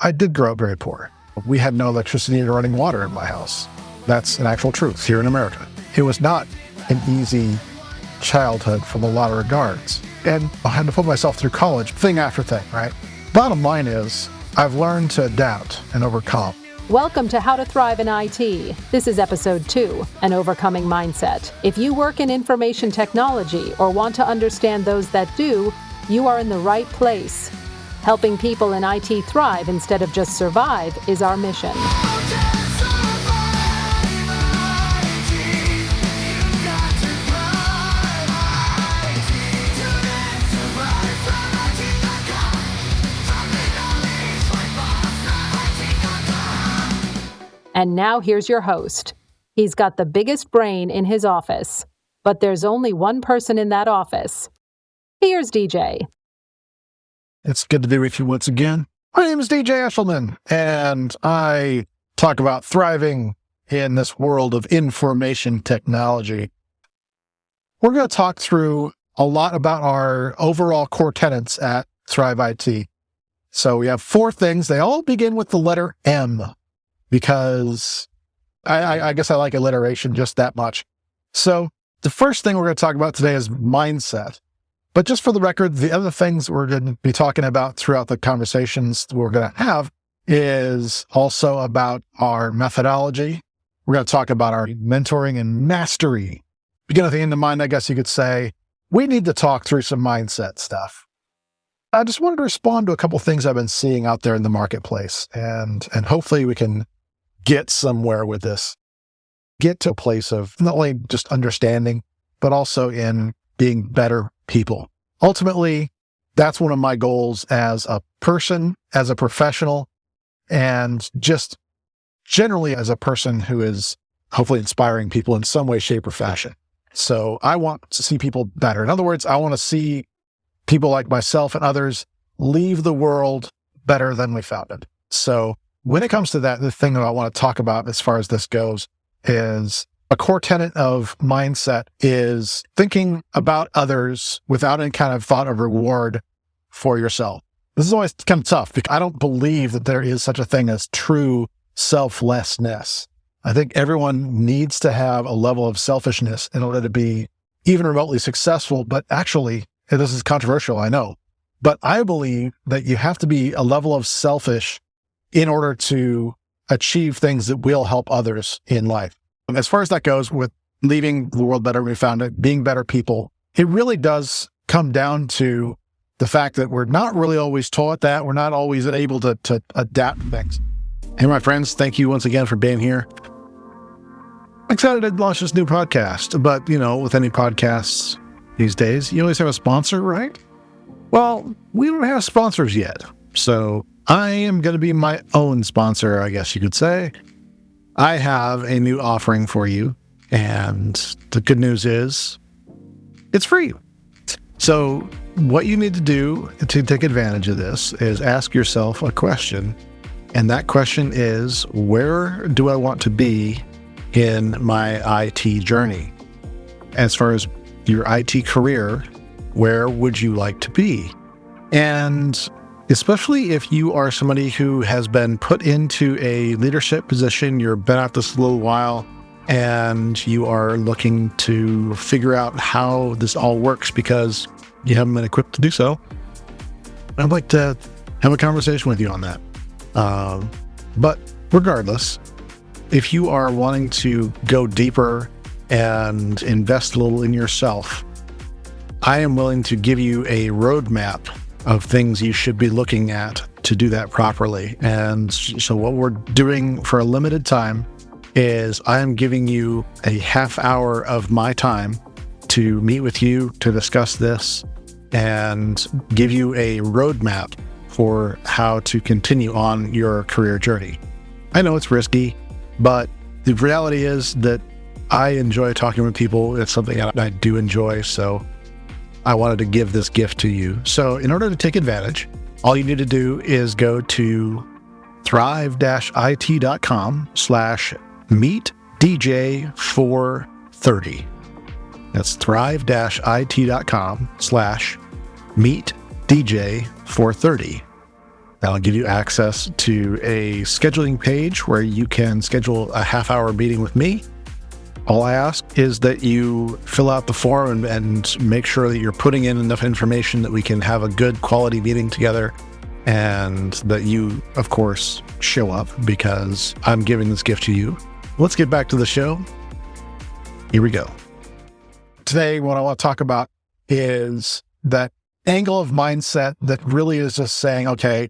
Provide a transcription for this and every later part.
I did grow up very poor. We had no electricity or running water in my house. That's an actual truth here in America. It was not an easy childhood from a lot of regards. And I had to put myself through college, thing after thing, right? Bottom line is, I've learned to adapt and overcome. Welcome to How to Thrive in IT. This is episode 2, An Overcoming Mindset. If you work in information technology or want to understand those that do, you are in the right place. Helping people in IT thrive instead of just survive is our mission. And now here's your host. He's got the biggest brain in his office, but there's only one person in that office. Here's DJ. It's good to be with you once again. My name is DJ Eshelman, and I talk about thriving in this world of information technology. We're going to talk through a lot about our overall core tenets at Thrive IT. So we have 4 things. They all begin with the letter M, because I guess I like alliteration just that much. So the first thing we're going to talk about today is mindset. But just for the record, the other things we're going to be talking about throughout the conversations we're going to have is also about our methodology. We're going to talk about our mentoring and mastery. Begin at the end of mind, I guess you could say, we need to talk through some mindset stuff. I just wanted to respond to a couple things I've been seeing out there in the marketplace, and hopefully we can get somewhere with this. Get to a place of not only just understanding, but also in being better people. Ultimately, that's one of my goals as a person, as a professional, and just generally as a person who is hopefully inspiring people in some way, shape, or fashion. So I want to see people better. In other words, I want to see people like myself and others leave the world better than we found it. So when it comes to that, the thing that I want to talk about as far as this goes is a core tenet of mindset is thinking about others without any kind of thought of reward for yourself. This is always kind of tough because I don't believe that there is such a thing as true selflessness. I think everyone needs to have a level of selfishness in order to be even remotely successful. But actually, and this is controversial, I know, but I believe that you have to be a level of selfish in order to achieve things that will help others in life. As far as that goes with leaving the world better than we found it, being better people, it really does come down to the fact that we're not really always taught that. We're not always able to adapt things. Hey, my friends, thank you once again for being here. I'm excited to launch this new podcast, but with any podcasts these days, you always have a sponsor, right? Well, we don't have sponsors yet. So I am going to be my own sponsor, I guess you could say. I have a new offering for you, and the good news is it's free. So what you need to do to take advantage of this is ask yourself a question, and that question is, where do I want to be in my IT journey? As far as your IT career, where would you like to be? And especially if you are somebody who has been put into a leadership position, you've been at this a little while, and you are looking to figure out how this all works because you haven't been equipped to do so, I'd like to have a conversation with you on that. But regardless, if you are wanting to go deeper and invest a little in yourself, I am willing to give you a roadmap of things you should be looking at to do that properly. And so what we're doing for a limited time is I am giving you a half hour of my time to meet with you to discuss this and give you a roadmap for how to continue on your career journey. I know it's risky, but the reality is that I enjoy talking with people. It's something I do enjoy, so I wanted to give this gift to you. So in order to take advantage, all you need to do is go to thrive-it.com/meetdj430. That's thrive-it.com/meetdj430. That'll give you access to a scheduling page where you can schedule a half-hour meeting with me. All I ask is that you fill out the form and make sure that you're putting in enough information that we can have a good quality meeting together, and that you, of course, show up because I'm giving this gift to you. Let's get back to the show. Here we go. Today, what I want to talk about is that angle of mindset that really is just saying, okay,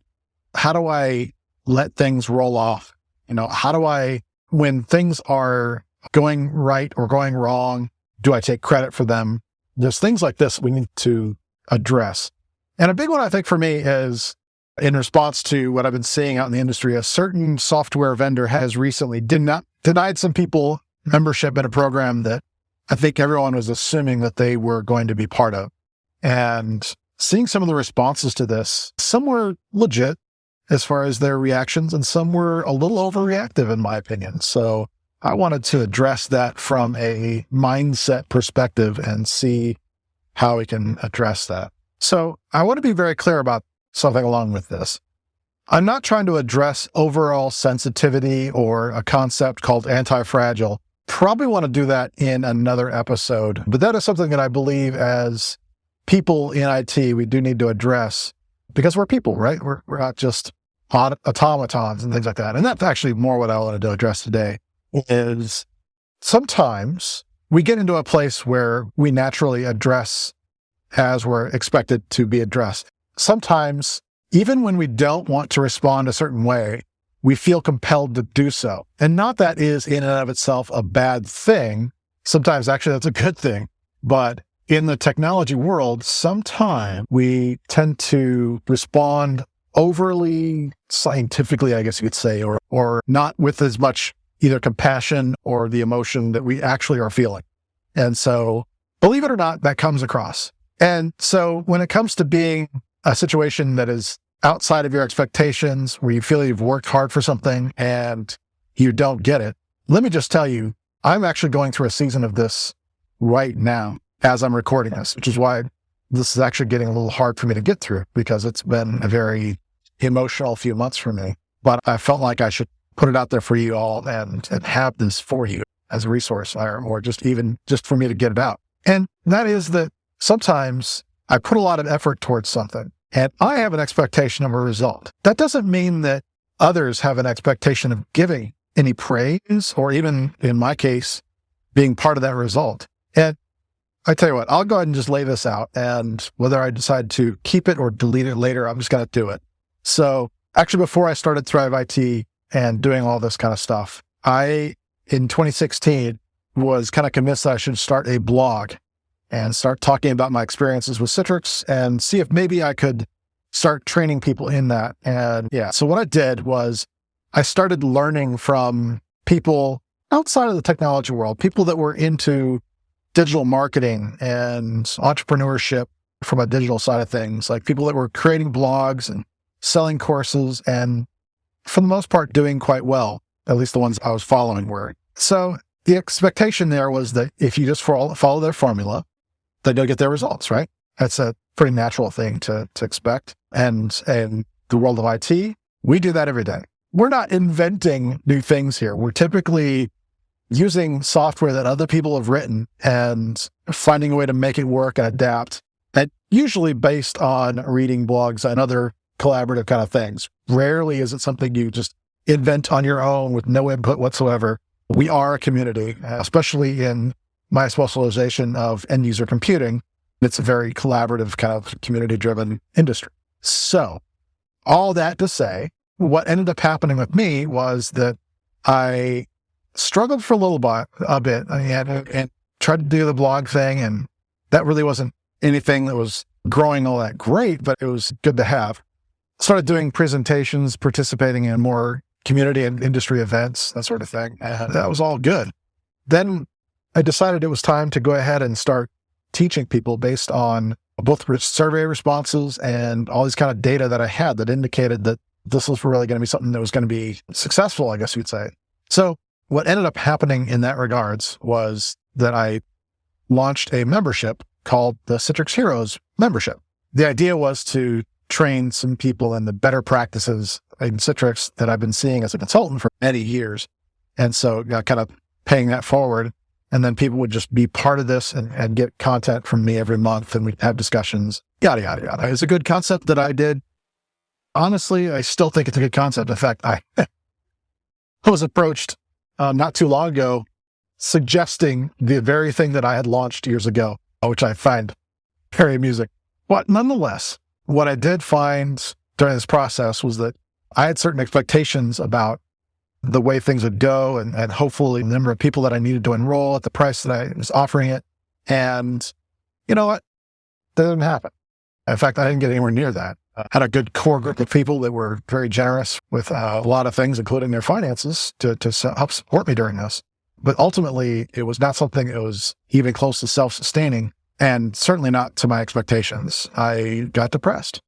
how do I let things roll off? How do I, when things are going right or going wrong, do I take credit for them? There's things like this we need to address. And a big one, I think, for me is in response to what I've been seeing out in the industry. A certain software vendor has recently denied some people membership in a program that I think everyone was assuming that they were going to be part of. And seeing some of the responses to this, some were legit as far as their reactions, and some were a little overreactive, in my opinion. So I wanted to address that from a mindset perspective and see how we can address that. So I want to be very clear about something along with this. I'm not trying to address overall sensitivity or a concept called anti-fragile. Probably want to do that in another episode, but that is something that I believe as people in IT, we do need to address, because we're people, right? We're not just automatons and things like that. And that's actually more what I wanted to address today. Is sometimes we get into a place where we naturally address as we're expected to be addressed. Sometimes, even when we don't want to respond a certain way, we feel compelled to do so. And not that is in and of itself a bad thing. Sometimes actually that's a good thing. But in the technology world, sometimes we tend to respond overly scientifically, I guess you could say, or not with as much either compassion or the emotion that we actually are feeling. And so, believe it or not, that comes across. And so when it comes to being a situation that is outside of your expectations, where you feel you've worked hard for something and you don't get it, let me just tell you, I'm actually going through a season of this right now as I'm recording this, which is why this is actually getting a little hard for me to get through, because it's been a very emotional few months for me. But I felt like I should put it out there for you all and have this for you as a resource, or just for me to get it out. And that is that sometimes I put a lot of effort towards something and I have an expectation of a result. That doesn't mean that others have an expectation of giving any praise, or even in my case, being part of that result. And I tell you what, I'll go ahead and just lay this out, and whether I decide to keep it or delete it later, I'm just going to do it. So actually, before I started Thrive IT and doing all this kind of stuff, I, in 2016, was kind of convinced that I should start a blog and start talking about my experiences with Citrix and see if maybe I could start training people in that. And so what I did was I started learning from people outside of the technology world, people that were into digital marketing and entrepreneurship from a digital side of things, like people that were creating blogs and selling courses, and for the most part doing quite well, at least the ones I was following were. So the expectation there was that if you just follow their formula, then you'll get their results, right? That's a pretty natural thing to expect. And in the world of IT, we do that every day. We're not inventing new things here. We're typically using software that other people have written and finding a way to make it work and adapt, and usually based on reading blogs and other collaborative kind of things. Rarely is it something you just invent on your own with no input whatsoever. We are a community, especially in my specialization of end user computing. It's a very collaborative kind of community-driven industry. So all that to say, what ended up happening with me was that I struggled for a bit, and tried to do the blog thing, and that really wasn't anything that was growing all that great, but it was good to have. Started doing presentations, participating in more community and industry events, that sort of thing. And that was all good. Then I decided it was time to go ahead and start teaching people based on both survey responses and all these kind of data that I had that indicated that this was really going to be something that was going to be successful, I guess you'd say. So what ended up happening in that regards was that I launched a membership called the Citrix Heroes membership. The idea was to trained some people in the better practices in Citrix that I've been seeing as a consultant for many years. And so kind of paying that forward. And then people would just be part of this and get content from me every month, and we'd have discussions, yada, yada, yada. It's a good concept that I did. Honestly, I still think it's a good concept. In fact, I was approached not too long ago suggesting the very thing that I had launched years ago, which I find very amusing. But nonetheless, what I did find during this process was that I had certain expectations about the way things would go and hopefully the number of people that I needed to enroll at the price that I was offering it. And you know what? That didn't happen. In fact, I didn't get anywhere near that. I had a good core group of people that were very generous with a lot of things, including their finances, to help support me during this. But ultimately, it was not something that was even close to self-sustaining, and certainly not to my expectations. I got depressed.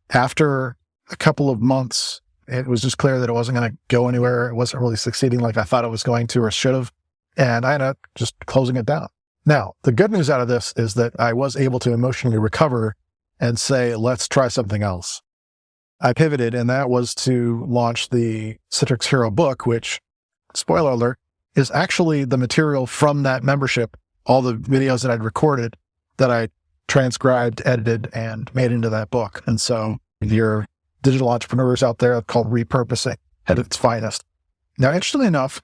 After a couple of months, it was just clear that it wasn't going to go anywhere. It wasn't really succeeding like I thought it was going to or should have. And I ended up just closing it down. Now, the good news out of this is that I was able to emotionally recover and say, let's try something else. I pivoted, and that was to launch the Citrix Hero book, which, spoiler alert, is actually the material from that membership, all the videos that I'd recorded that I transcribed, edited, and made into that book. And so your digital entrepreneurs out there, called repurposing at its finest. Now, interestingly enough,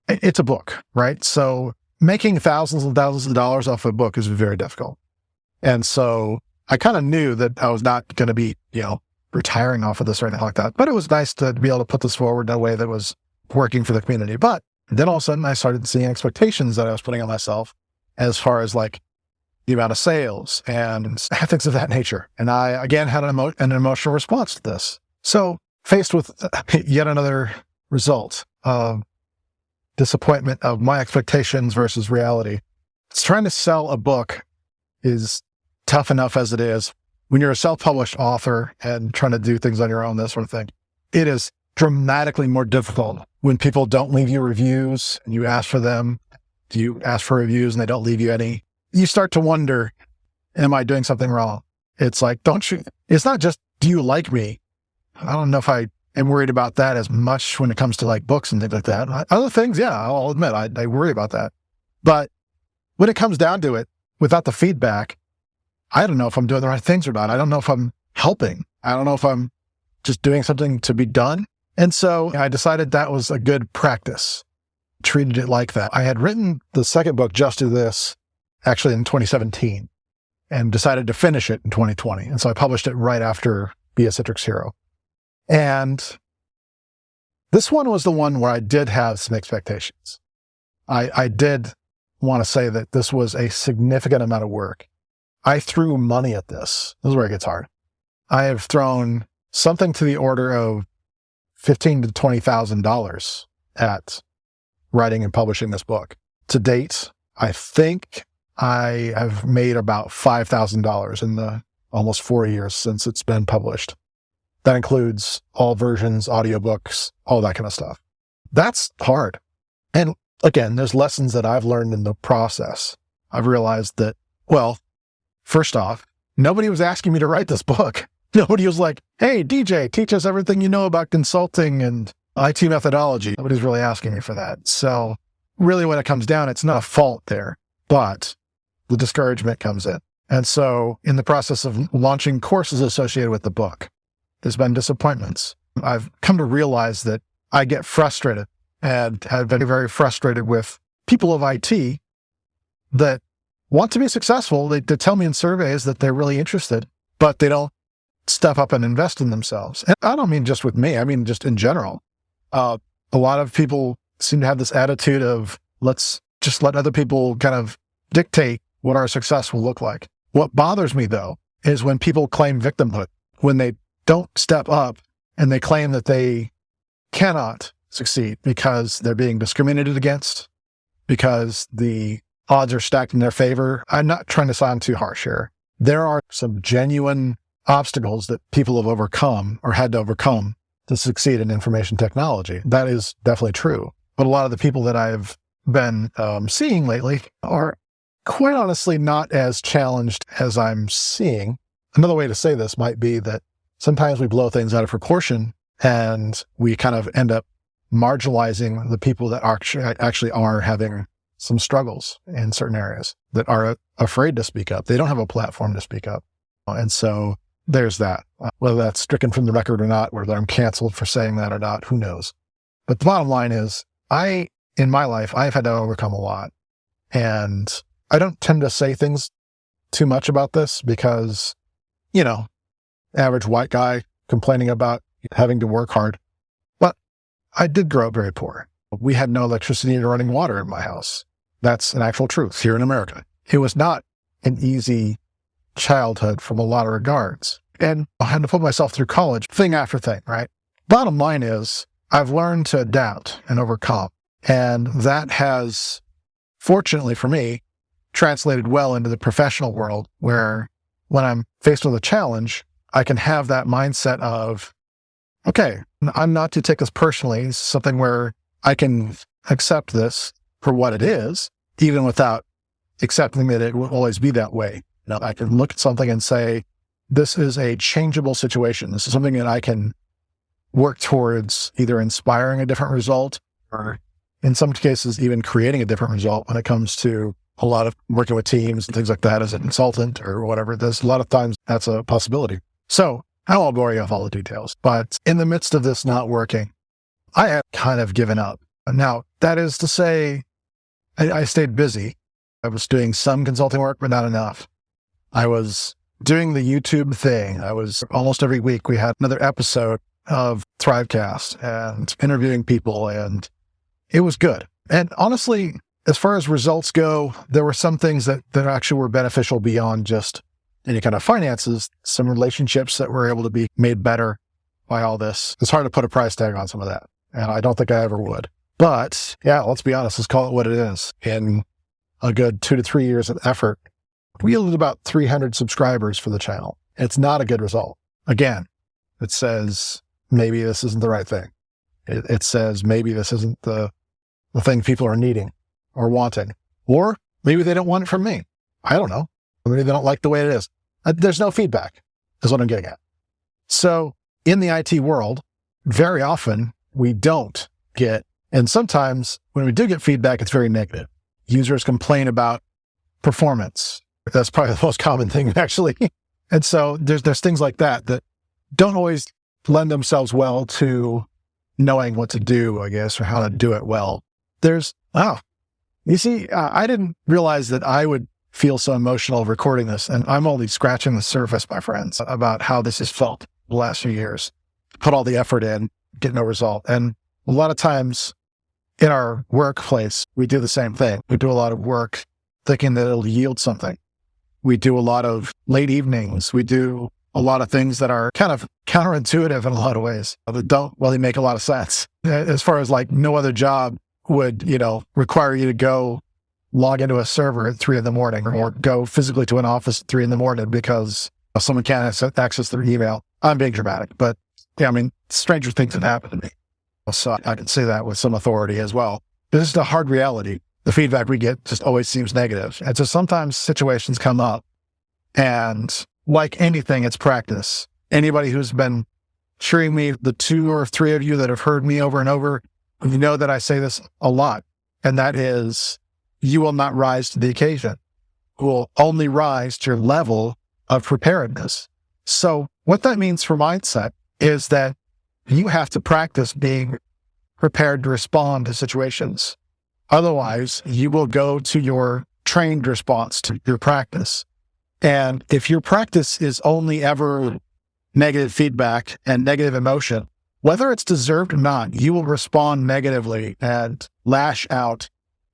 it's a book, right? So making thousands and thousands of dollars off a book is very difficult. And so I kind of knew that I was not going to be, retiring off of this or anything like that. But it was nice to be able to put this forward in a way that was working for the community. But then all of a sudden I started seeing expectations that I was putting on myself as far as like the amount of sales and things of that nature. And I, again, had an emotional response to this. So faced with yet another result of disappointment of my expectations versus reality, it's trying to sell a book is tough enough as it is. When you're a self-published author and trying to do things on your own, this sort of thing, it is dramatically more difficult when people don't leave you reviews and you ask for them. You ask for reviews and they don't leave you any. You start to wonder, am I doing something wrong? It's like, it's not just, do you like me? I don't know if I am worried about that as much when it comes to like books and things like that. Other things, yeah, I'll admit, I worry about that. But when it comes down to it, without the feedback, I don't know if I'm doing the right things or not. I don't know if I'm helping. I don't know if I'm just doing something to be done. And so I decided that was a good practice. Treated it like that. I had written the second book, Just Do This, actually in 2017, and decided to finish it in 2020. And so I published it right after Be a Citrix Hero. And this one was the one where I did have some expectations. I did want to say that this was a significant amount of work. I threw money at this. This is where it gets hard. I have thrown something to the order of $15,000 to $20,000 at writing and publishing this book. To date, I think I have made about $5,000 in the almost 4 years since it's been published. That includes all versions, audiobooks, all that kind of stuff. That's hard. And again, there's lessons that I've learned in the process. I've realized that, well, first off, nobody was asking me to write this book. Nobody was like, hey, DJ, teach us everything you know about consulting and IT methodology. Nobody's really asking me for that. So really when it comes down, it's not a fault there, but the discouragement comes in. And so in the process of launching courses associated with the book, there's been disappointments. I've come to realize that I get frustrated and have been very frustrated with people of IT that want to be successful. They tell me in surveys that they're really interested, but they don't step up and invest in themselves. And I don't mean just with me. I mean just in general. A lot of people seem to have this attitude of let's just let other people kind of dictate what our success will look like. What bothers me, though, is when people claim victimhood, when they don't step up and they claim that they cannot succeed because they're being discriminated against, because the odds are stacked in their favor. I'm not trying to sound too harsh here. There are some genuine obstacles that people have overcome or had to overcome to succeed in information technology. That is definitely true. But a lot of the people that I've been seeing lately are quite honestly not as challenged as I'm seeing. Another way to say this might be that sometimes we blow things out of proportion and we kind of end up marginalizing the people that actually are having some struggles in certain areas, that are afraid to speak up. They don't have a platform to speak up. And so there's that. Whether that's stricken from the record or not, whether I'm canceled for saying that or not, who knows? But the bottom line is, in my life, I've had to overcome a lot. And I don't tend to say things too much about this because, average white guy complaining about having to work hard. But I did grow up very poor. We had no electricity or running water in my house. That's an actual truth here in America. It was not an easy childhood from a lot of regards. And I had to put myself through college, thing after thing, right? Bottom line is, I've learned to adapt and overcome. And that has, fortunately for me, translated well into the professional world, where when I'm faced with a challenge, I can have that mindset of, okay, I'm not to take this personally. It's something where I can accept this for what it is, even without accepting that it will always be that way. I can look at something and say, this is a changeable situation. This is something that I can work towards either inspiring a different result, or in some cases, even creating a different result when it comes to a lot of working with teams and things like that as a consultant or whatever. There's a lot of times that's a possibility. So I won't bore you with all the details, but in the midst of this not working, I had kind of given up. Now, that is to say, I stayed busy. I was doing some consulting work, but not enough. I was doing the YouTube thing. I was almost every week, we had another episode of Thrivecast and interviewing people, and it was good. And honestly, as far as results go, there were some things that actually were beneficial beyond just any kind of finances, some relationships that were able to be made better by all this. It's hard to put a price tag on some of that, and I don't think I ever would. But yeah, let's be honest, let's call it what it is. In a good 2 to 3 years of effort, we yielded about 300 subscribers for the channel. It's not a good result. Again, it says maybe this isn't the right thing. It says maybe this isn't the thing people are needing or wanting. Or maybe they don't want it from me. I don't know. Maybe they don't like the way it is. There's no feedback, is what I'm getting at. So in the IT world, very often we don't get, and sometimes when we do get feedback, it's very negative. Users complain about performance. That's probably the most common thing, actually. And so there's things like that don't always lend themselves well to knowing what to do, I guess, or how to do it well. You see, I didn't realize that I would feel so emotional recording this, and I'm only scratching the surface, my friends, about how this has felt the last few years. Put all the effort in, get no result. And a lot of times in our workplace, we do the same thing. We do a lot of work thinking that it'll yield something. We do a lot of late evenings. We do a lot of things that are kind of counterintuitive in a lot of ways that don't really make a lot of sense. As far as like no other job would, require you to go log into a server at 3 a.m. or go physically to an office at 3 a.m. because someone can't access their email. I'm being dramatic, but yeah, stranger things have happened to me. So I can say that with some authority as well. This is the hard reality. The feedback we get just always seems negative. And so sometimes situations come up, and like anything, it's practice. Anybody who's been cheering me, the 2 or 3 of you that have heard me over and over, you know that I say this a lot. And that is, you will not rise to the occasion. You will only rise to your level of preparedness. So what that means for mindset is that you have to practice being prepared to respond to situations. Otherwise, you will go to your trained response to your practice. And if your practice is only ever negative feedback and negative emotion, whether it's deserved or not, you will respond negatively and lash out.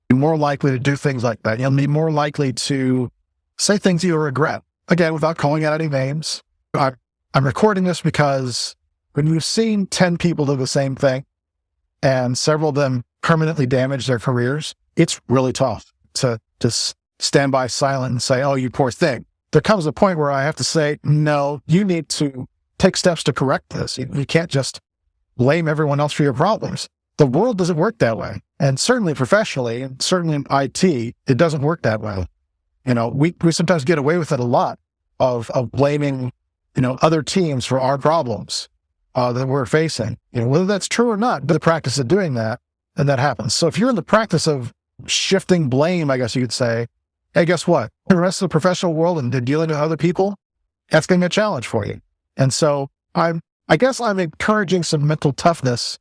You're more likely to do things like that. You'll be more likely to say things you'll regret. Again, without calling out any names. I'm recording this because when you've seen 10 people do the same thing and several of them permanently damage their careers, it's really tough to just stand by silent and say, oh, you poor thing. There comes a point where I have to say, no, you need to take steps to correct this. You can't just blame everyone else for your problems. The world doesn't work that way. And certainly professionally, and certainly in IT, it doesn't work that way. We sometimes get away with it a lot of blaming, other teams for our problems that we're facing. Whether that's true or not, but the practice of doing that, and that happens. So if you're in the practice of shifting blame, I guess you could say, hey, guess what? The rest of the professional world and dealing with other people, that's going to be a challenge for you. And so I guess I'm encouraging some mental toughness,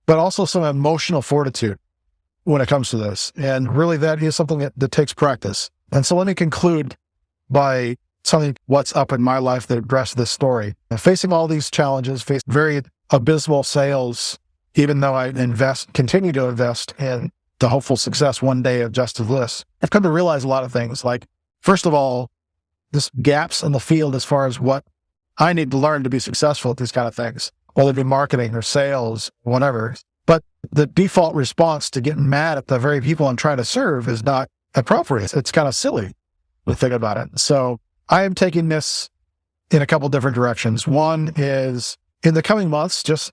but also some emotional fortitude when it comes to this. And really that is something that takes practice. And so let me conclude by telling what's up in my life that addressed this story. Facing all these challenges, faced very abysmal sales, even though I continue to invest in the hopeful success one day of Just as Bliss, I've come to realize a lot of things. Like, first of all, this gaps in the field as far as what I need to learn to be successful at these kind of things, whether it be marketing or sales, whatever. But the default response to getting mad at the very people I'm trying to serve is not appropriate. It's kind of silly to think about it. So I am taking this in a couple different directions. One is in the coming months, just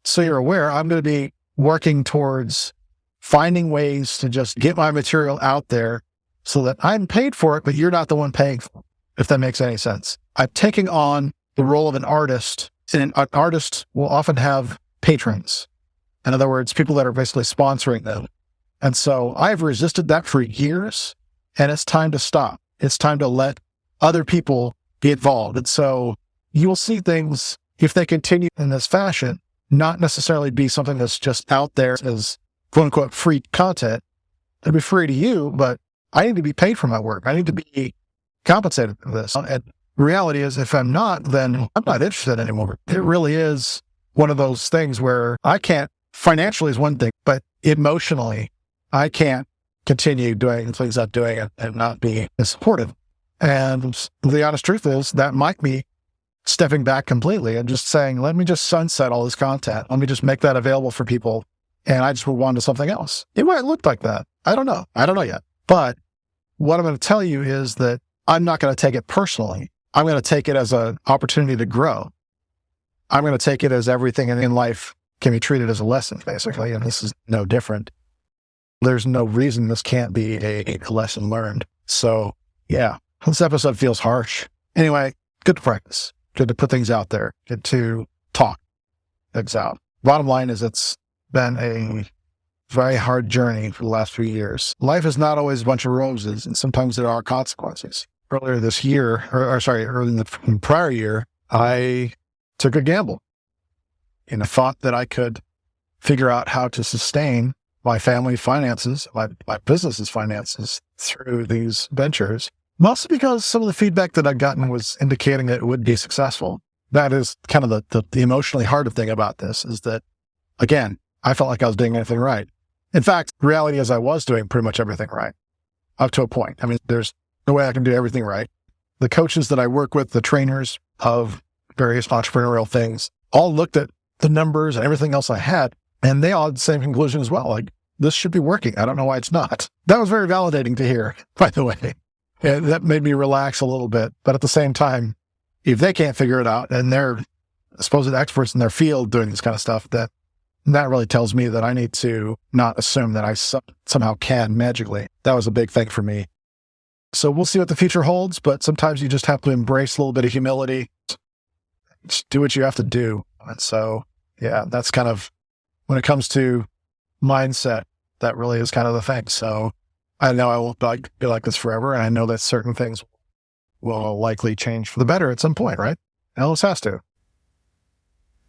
so you're aware, I'm going to be working towards finding ways to just get my material out there so that I'm paid for it, but you're not the one paying for it, if that makes any sense. I'm taking on the role of an artist, and an artist will often have patrons. In other words, people that are basically sponsoring them. And so I've resisted that for years, and it's time to stop. It's time to let other people be involved. And so you will see things, if they continue in this fashion, not necessarily be something that's just out there as quote unquote free content. It'll be free to you, but I need to be paid for my work. I need to be compensated for this. And the reality is, if I'm not, then I'm not interested anymore. It really is one of those things where I can't, financially is one thing, but emotionally, I can't continue doing the things I'm doing and not be supportive. And the honest truth is that might be stepping back completely and just saying, let me just sunset all this content. Let me just make that available for people. And I just move on to something else. It might look like that. I don't know. I don't know yet. But what I'm going to tell you is that I'm not going to take it personally. I'm going to take it as an opportunity to grow. I'm going to take it as everything in life can be treated as a lesson, basically. And this is no different. There's no reason this can't be a lesson learned. So yeah, this episode feels harsh. Anyway, good to practice. Good to put things out there. Good to talk things out. Bottom line is it's been a very hard journey for the last few years. Life is not always a bunch of roses, and sometimes there are consequences. Earlier this year, early in the prior year, I took a gamble in a thought that I could figure out how to sustain my family finances, my business's finances through these ventures. Mostly because some of the feedback that I'd gotten was indicating that it would be successful. That is kind of the emotionally hard thing about this, is that, again, I felt like I was doing everything right. In fact, the reality is I was doing pretty much everything right, up to a point. I mean, there's no way I can do everything right. The coaches that I work with, the trainers of various entrepreneurial things, all looked at the numbers and everything else I had, and they all had the same conclusion as well. Like, this should be working. I don't know why it's not. That was very validating to hear, by the way. And that made me relax a little bit. But at the same time, if they can't figure it out and they're supposed experts in their field doing this kind of stuff, that really tells me that I need to not assume that I somehow can magically. That was a big thing for me. So we'll see what the future holds, but sometimes you just have to embrace a little bit of humility. Just do what you have to do. And so, yeah, that's kind of, when it comes to mindset, that really is kind of the thing. So I know I won't be like this forever, and I know that certain things will likely change for the better at some point, right? Alice has to.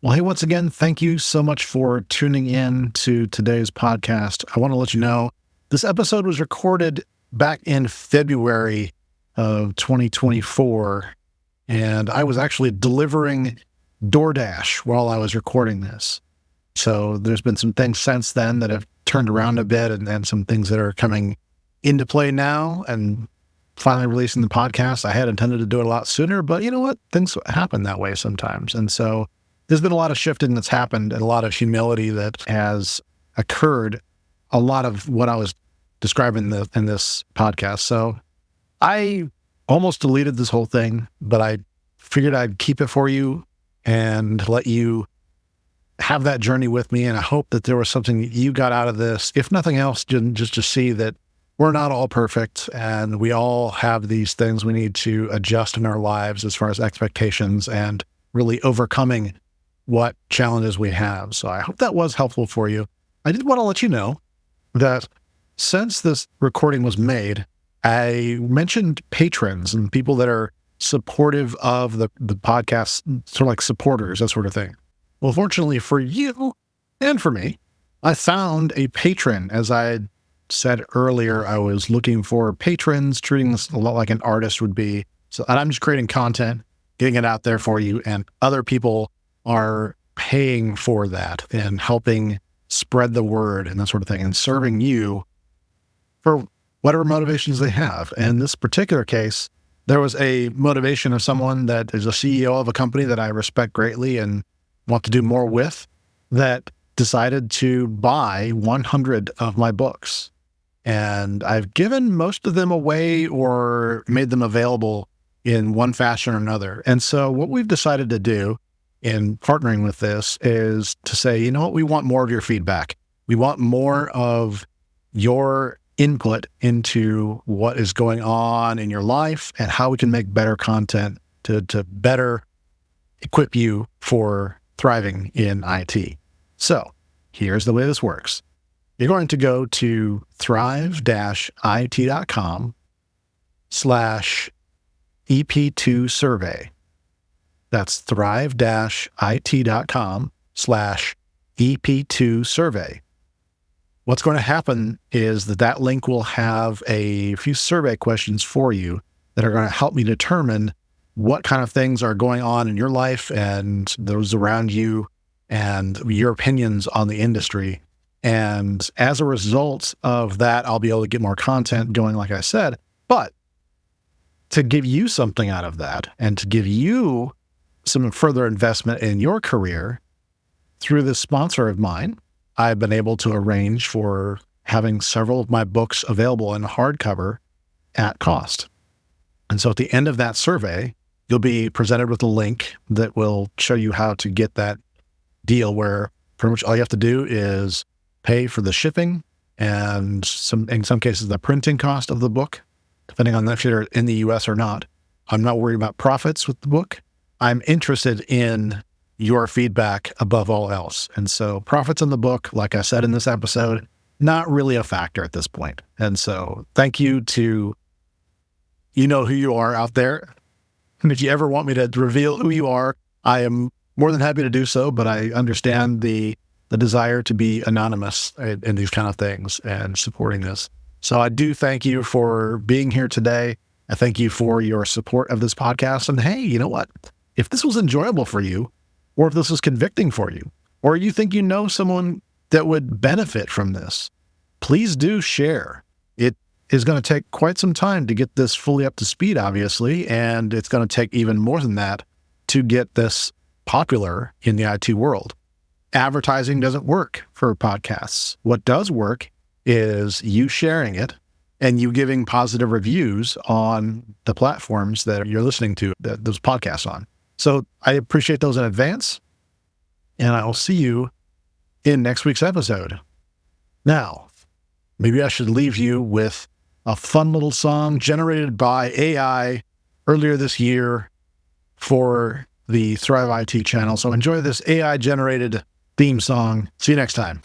Well, hey, once again, thank you so much for tuning in to today's podcast. I want to let you know this episode was recorded back in February of 2024, and I was actually delivering DoorDash while I was recording this. So there's been some things since then that have turned around a bit, and some things that are coming into play now, and finally releasing the podcast. I had intended to do it a lot sooner, but you know what? Things happen that way sometimes. And so there's been a lot of shifting that's happened, and a lot of humility that has occurred, a lot of what I was describing in this podcast. So I almost deleted this whole thing, but I figured I'd keep it for you and let you have that journey with me. And I hope that there was something that you got out of this, if nothing else, just to see that we're not all perfect, and we all have these things we need to adjust in our lives as far as expectations and really overcoming what challenges we have. So I hope that was helpful for you. I did want to let you know that since this recording was made, I mentioned patrons and people that are supportive of the podcast, sort of like supporters, that sort of thing. Well, fortunately for you and for me, I found a patron. As I said earlier, I was looking for patrons, treating this a lot like an artist would be. So, and I'm just creating content, getting it out there for you, and other people are paying for that and helping spread the word and that sort of thing, and serving you for whatever motivations they have. In this particular case, there was a motivation of someone that is a CEO of a company that I respect greatly and want to do more with, that decided to buy 100 of my books. And I've given most of them away or made them available in one fashion or another. And so what we've decided to do in partnering with this is to say, you know what, we want more of your feedback. We want more of your input into what is going on in your life and how we can make better content to better equip you for thriving in IT. So here's the way this works. You're going to go to thrive-it.com/EP2 survey. That's thrive-it.com/EP2 survey. What's going to happen is that link will have a few survey questions for you that are going to help me determine what kind of things are going on in your life and those around you and your opinions on the industry. And as a result of that, I'll be able to get more content going, like I said. But to give you something out of that and to give you some further investment in your career through this sponsor of mine, I've been able to arrange for having several of my books available in hardcover at cost. And so at the end of that survey, you'll be presented with a link that will show you how to get that deal, where pretty much all you have to do is pay for the shipping and in some cases, the printing cost of the book, depending on if you're in the US or not. I'm not worried about profits with the book. I'm interested in your feedback above all else. And so profits in the book, like I said in this episode, not really a factor at this point. And so thank you to, you know who you are out there. And if you ever want me to reveal who you are, I am more than happy to do so, but I understand the desire to be anonymous in these kind of things and supporting this. So I do thank you for being here today. I thank you for your support of this podcast. And hey, you know what? If this was enjoyable for you, or if this was convicting for you, or you think you know someone that would benefit from this, please do share. It is going to take quite some time to get this fully up to speed, obviously, and it's going to take even more than that to get this popular in the IT world. Advertising doesn't work for podcasts. What does work is you sharing it and you giving positive reviews on the platforms that you're listening to those podcasts on. So I appreciate those in advance, and I will see you in next week's episode. Now, maybe I should leave you with a fun little song generated by AI earlier this year for the Thrive IT channel. So enjoy this AI-generated theme song. See you next time.